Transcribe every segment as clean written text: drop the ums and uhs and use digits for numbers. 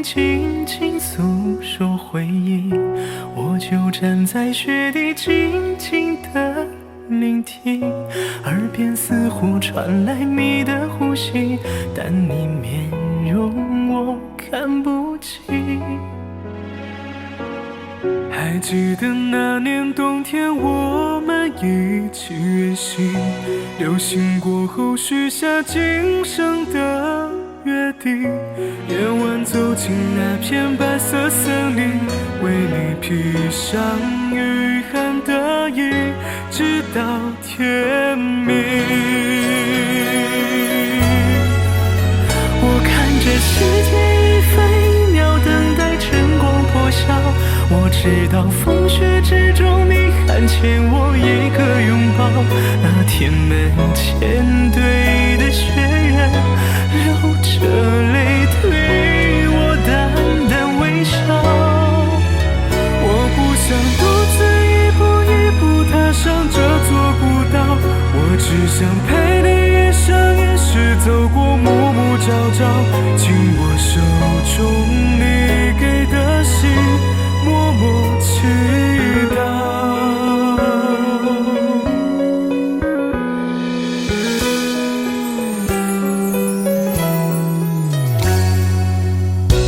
轻轻诉说回忆，我就站在雪地静静地聆听，耳边似乎传来你的呼吸，但你面容我看不清。还记得那年冬天，我们一起远行，流星过后许下今生的约定。夜晚走进那片白色森林，为你披上御寒的衣，直到天明。我看着时间一分一秒等待晨光破晓，我知道风雪之中你还欠我一个拥抱。那天门前堆的雪人流着泪对我淡淡微笑，我不想独自一步一步踏上这座古道，我只想陪你一生一世走过暮暮朝朝，紧握手中你给的信，默默祈祷。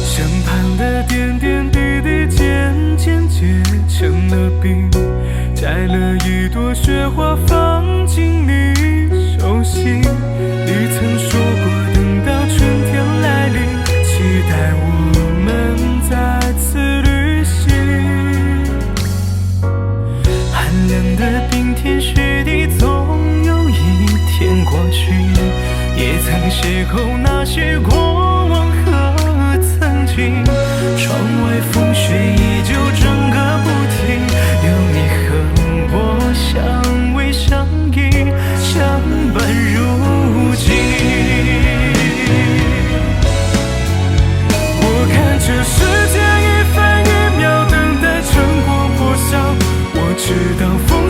身旁的点点滴滴渐渐结成了冰，摘了一朵雪花放进你手心。你曾说过等到春天来临，期待我们再次旅行。寒冷的冰天雪地总有一天过去，也曾邂逅那些过往和曾经。窗外风雪依旧整个不停，有你和我相偎相依，相伴如今。我看着时间一分一秒等待晨光破晓，我知道风